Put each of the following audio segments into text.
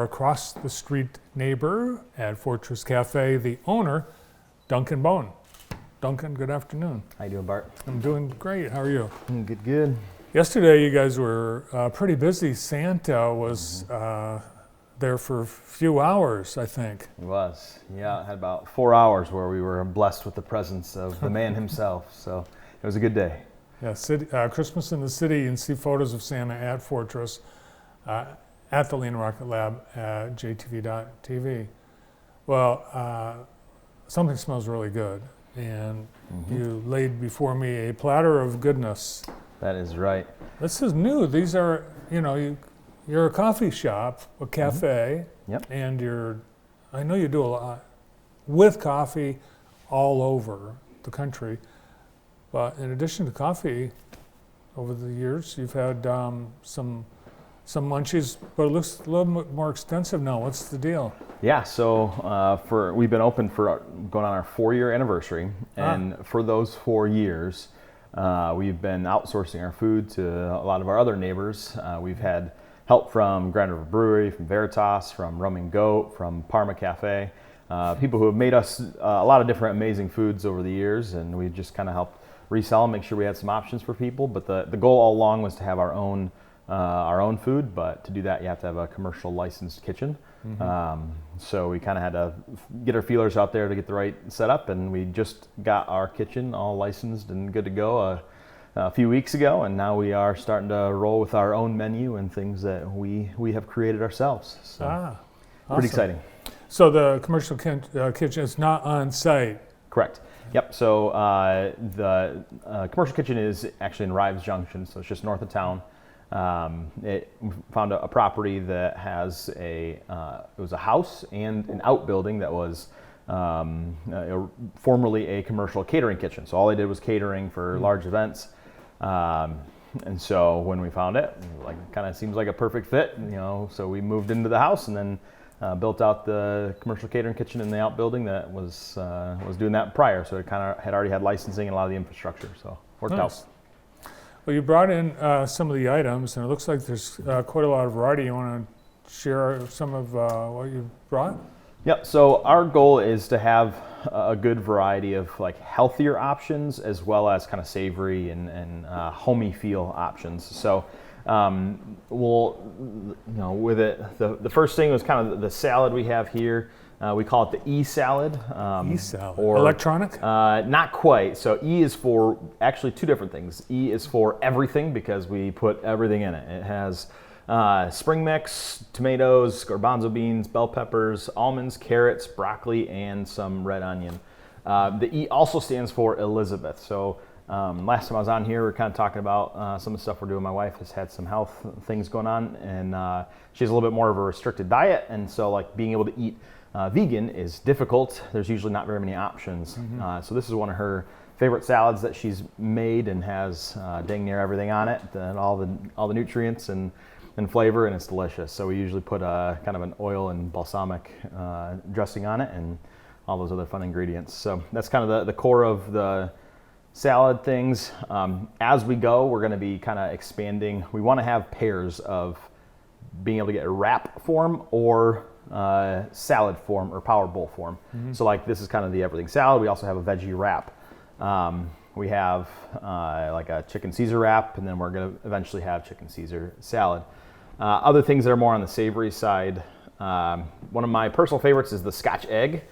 across the street neighbor at Fortress Cafe, the owner, Duncan Bone. Duncan, good afternoon. How you doing, Bart? I'm doing great. How are you? Good, good. Yesterday, you guys were pretty busy. Santa was there for a few hours, I think. It was. Yeah, it had about 4 hours where we were blessed with the presence of the man himself. So it was a good day. Yeah, Christmas in the City. You can see photos of Santa at Fortress, at the Lean Rocket Lab at jtv.tv. Well, something smells really good. And you laid before me a platter of goodness. That is right. This is new. These are, you're a coffee shop, a cafe, Yep. and I know you do a lot with coffee all over the country. But in addition to coffee, over the years, you've had some munchies, but it looks a little bit more extensive now. What's the deal? Yeah, so we've been open for going on our 4-year anniversary, and for those 4 years, we've been outsourcing our food to a lot of our other neighbors. We've had help from Grand River Brewery, from Veritas, from Rum and Goat, from Parma Cafe, people who have made us a lot of different amazing foods over the years, and we just kind of helped resell them, make sure we had some options for people. But the goal all along was to have our own food, but to do that, you have to have a commercial licensed kitchen. So we kind of had to get our feelers out there to get the right setup, and we just got our kitchen all licensed and good to go a few weeks ago, and now we are starting to roll with our own menu and things that we have created ourselves. So awesome. Pretty exciting. So the commercial kitchen is not on site? Correct. Yep. So the commercial kitchen is actually in Rives Junction, so it's just north of town. We found a property that has it was a house and an outbuilding that was formerly a commercial catering kitchen. So all they did was catering for large events. And so when we found it, kind of seems like a perfect fit, so we moved into the house and then built out the commercial catering kitchen in the outbuilding that was doing that prior. So it kind of had already had licensing and a lot of the infrastructure, so worked out. Well, you brought in some of the items, and it looks like there's quite a lot of variety. You want to share some of what you brought? Yep. So our goal is to have a good variety of healthier options as well as kind of savory and homey feel options. So with it, the first thing was kind of the salad we have here. We call it the E-salad. E-salad. Or electronic? Not quite. So E is for actually two different things. E is for everything because we put everything in it. It has spring mix, tomatoes, garbanzo beans, bell peppers, almonds, carrots, broccoli, and some red onion. The E also stands for Elizabeth. So last time I was on here, we were kind of talking about some of the stuff we're doing. My wife has had some health things going on, and she has a little bit more of a restricted diet, and so being able to eat vegan is difficult. There's usually not very many options. So this is one of her favorite salads that she's made and has dang near everything on it, and all the nutrients and flavor, and it's delicious. So we usually put kind of an oil and balsamic dressing on it and all those other fun ingredients. So that's kind of the core of the salad things. As we go, we're going to be kind of expanding. We want to have pairs of being able to get a wrap form or salad form or power bowl form. So this is kind of the everything salad. We also have a veggie wrap. We have a chicken Caesar wrap, and then we're going to eventually have chicken Caesar salad. Other things that are more on the savory side, one of my personal favorites is the Scotch Egg.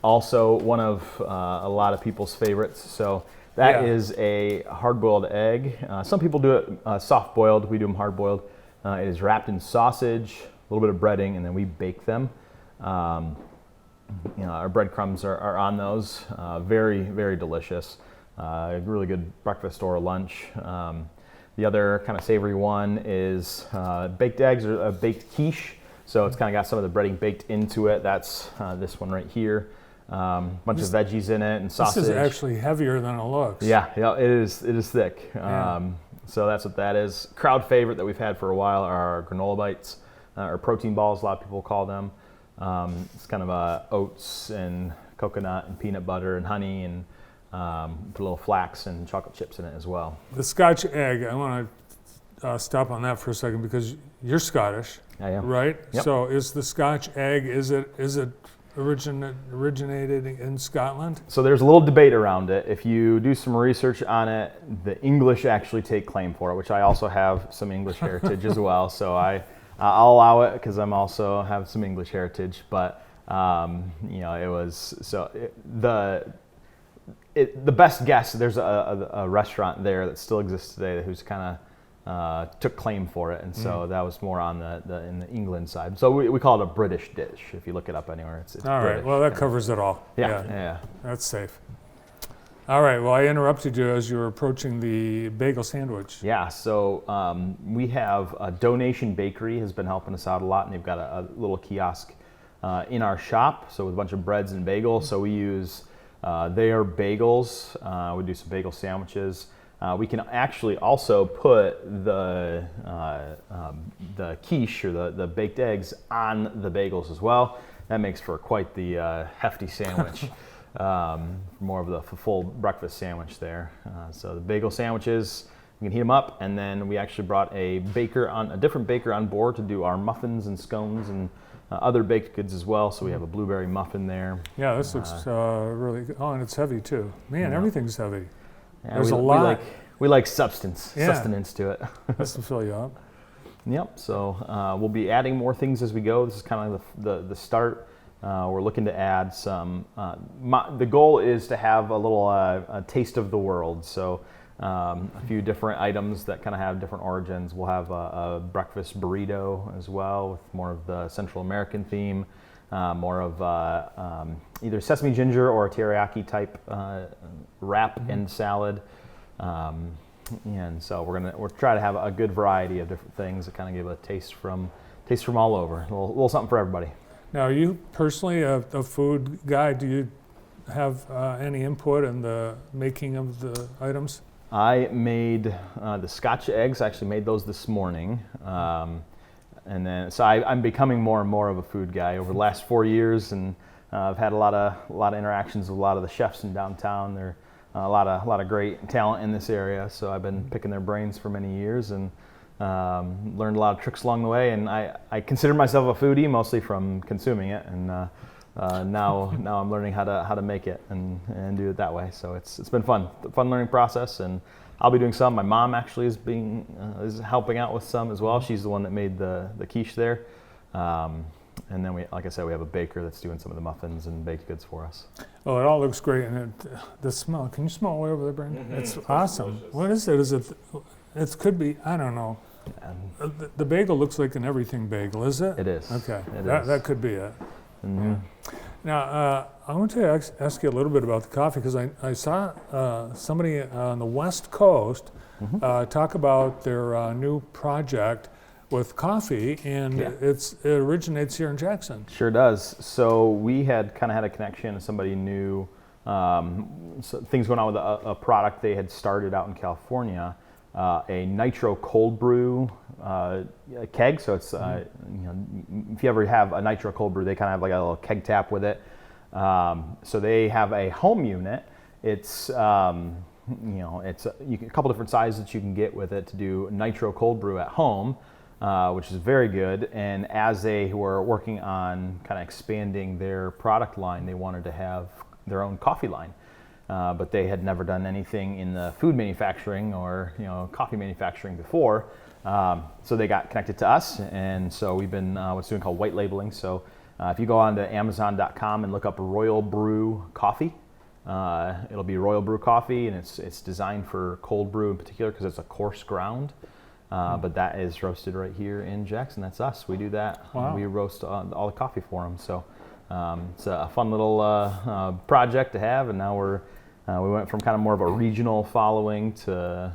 Also one of a lot of people's favorites. So that is a hard-boiled egg. Some people do it soft-boiled. We do them hard-boiled. It is wrapped in sausage, a little bit of breading, and then we bake them. Our breadcrumbs are on those. Very, very delicious. Really good breakfast or lunch. The other kind of savory one is baked eggs or a baked quiche. So it's kind of got some of the breading baked into it. That's this one right here. Bunch of veggies in it and sausage. This is actually heavier than it looks. Yeah, it is. It is thick. So that's what that is. Crowd favorite that we've had for a while are our granola bites, or protein balls. A lot of people call them. It's kind of oats and coconut and peanut butter and honey and put a little flax and chocolate chips in it as well. The Scotch egg, I want stop on that for a second because you're Scottish, I am. right? Yep. So is the Scotch egg, is it originated in Scotland? So there's a little debate around it. If you do some research on it, the English actually take claim for it, which I also have some English heritage as well. So I'll allow it because I'm also have some English heritage. But it was the best guess. There's a restaurant there that still exists today who's kind of took claim for it, and so that was more on in the England side. So we call it a British dish. If you look it up anywhere, it's all British. right. Well, that covers it all. Yeah. That's safe. All right. Well, I interrupted you as you were approaching the bagel sandwich. Yeah. So we have a Donation Bakery has been helping us out a lot, and they've got a little kiosk in our shop. So with a bunch of breads and bagels. So we use their bagels. We do some bagel sandwiches. We can actually also put the quiche or the baked eggs on the bagels as well. That makes for quite the hefty sandwich, more of the full breakfast sandwich there. So the bagel sandwiches, we can heat them up, and then we actually brought a different baker on board to do our muffins and scones and other baked goods as well. So we have a blueberry muffin there. Yeah, this looks really good. Oh, and it's heavy too. Man, everything's heavy. Yeah, There's a lot. We like sustenance to it. That's to fill you up. Yep. So we'll be adding more things as we go. This is kind of the start. We're looking to add some. The goal is to have a little a taste of the world. So a few different items that kind of have different origins. We'll have a breakfast burrito as well with more of the Central American theme. More of either sesame ginger or a teriyaki type wrap and salad. And so we'll try to have a good variety of different things that kind of give a taste from all over. A little something for everybody. Now, are you personally a food guy? Do you have any input in the making of the items? I made the Scotch eggs. I actually made those this morning. And then, so I'm becoming more and more of a food guy over the last 4 years, and I've had a lot of interactions with a lot of the chefs in downtown. There are a lot of great talent in this area, so I've been picking their brains for many years and learned a lot of tricks along the way. And I consider myself a foodie mostly from consuming it, and now I'm learning how to make it and do it that way. So it's been fun learning process, and I'll be doing some. My mom actually is helping out with some as well. She's the one that made the quiche there. And then like I said, we have a baker that's doing some of the muffins and baked goods for us. Oh, it all looks great, and the smell. Can you smell way over there, Brandon? Mm-hmm. It's awesome. What is it? It could be. I don't know. The bagel looks like an everything bagel. Is it? It is. Okay. It is. That could be it. Mm-hmm. Now, I want to ask you a little bit about the coffee because I saw somebody on the West Coast talk about their new project with coffee, and it originates here in Jackson. Sure does. So we had a connection. Somebody knew things going on with a product they had started out in California, a nitro cold brew keg. So it's if you ever have a nitro cold brew, they kind of have like a little keg tap with it. So they have a home unit. It's it's a couple different sizes that you can get with it to do nitro cold brew at home. Which is very good. And as they were working on kind of expanding their product line, they wanted to have their own coffee line. But they had never done anything in the food manufacturing or coffee manufacturing before. So they got connected to us, and so we've been what's doing called white labeling. So if you go on to Amazon.com and look up Royal Brew Coffee, it'll be Royal Brew Coffee, and it's designed for cold brew in particular because it's a coarse ground. But that is roasted right here in Jackson. That's us. We do that. Wow. We roast all the coffee for them. So it's a fun little project to have. And now we went from kind of more of a regional following to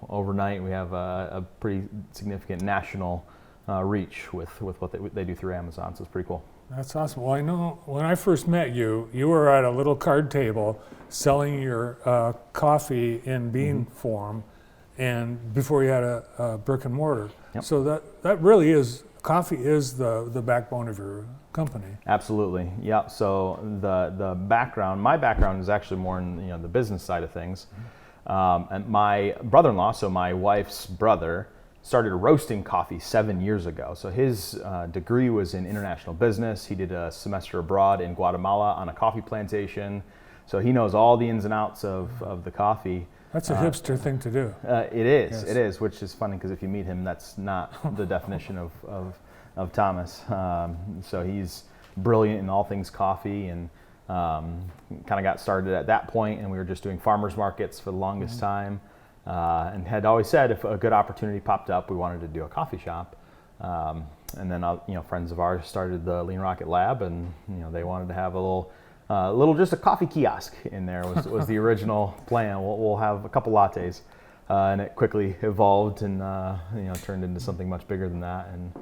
overnight we have a pretty significant national reach with what they do through Amazon. So it's pretty cool. That's awesome. Well, I know when I first met you, you were at a little card table selling your coffee in bean form. And before you had a brick and mortar. Yep. So that really is, coffee is the backbone of your company. Absolutely, yeah. So my background is actually more in the business side of things. And my brother-in-law, so my wife's brother, started roasting coffee 7 years ago. So his degree was in international business. He did a semester abroad in Guatemala on a coffee plantation. So he knows all the ins and outs of the coffee. That's a hipster thing to do. It is, Yes. it is, which is funny because if you meet him, that's not the definition of Thomas. So he's brilliant in all things coffee, and kind of got started at that point, and we were just doing farmers markets for the longest time, and had always said if a good opportunity popped up, we wanted to do a coffee shop. And then friends of ours started the Lean Rocket Lab, and they wanted to have a little just a coffee kiosk in there was the original plan. We'll have a couple lattes, and it quickly evolved and turned into something much bigger than that. And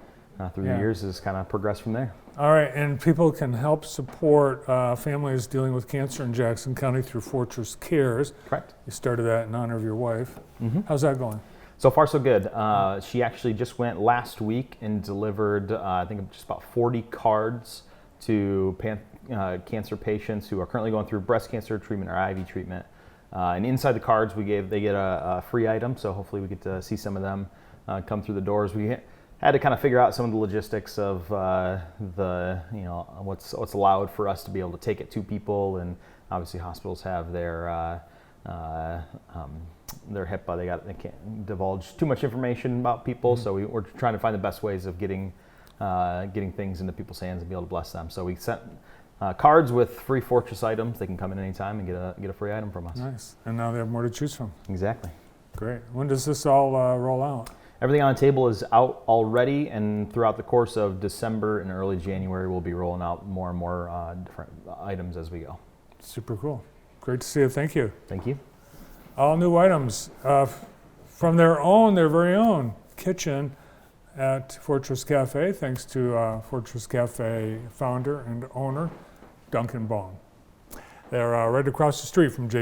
through the years, has kind of progressed from there. All right, and people can help support families dealing with cancer in Jackson County through Fortress Cares. Correct. You started that in honor of your wife. Mm-hmm. How's that going? So far, so good. She actually just went last week and delivered, I think, just about 40 cards to cancer patients who are currently going through breast cancer treatment or IV treatment. And inside the cards, they get a free item. So hopefully, we get to see some of them come through the doors. We had to kind of figure out some of the logistics of what's allowed for us to be able to take it to people, and obviously hospitals have their HIPAA. They can't divulge too much information about people, mm-hmm. So we're trying to find the best ways of getting things into people's hands and be able to bless them. So we sent cards with free Fortress items. They can come in anytime and get a free item from us. Nice, and now they have more to choose from. Exactly. Great. When does this all roll out? Everything on the table is out already, and throughout the course of December and early January, we'll be rolling out more and more different items as we go. Super cool. Great to see you. Thank you. Thank you. All new items from their very own kitchen at Fortress Cafe, thanks to Fortress Cafe founder and owner, Duncan Bone. They're right across the street from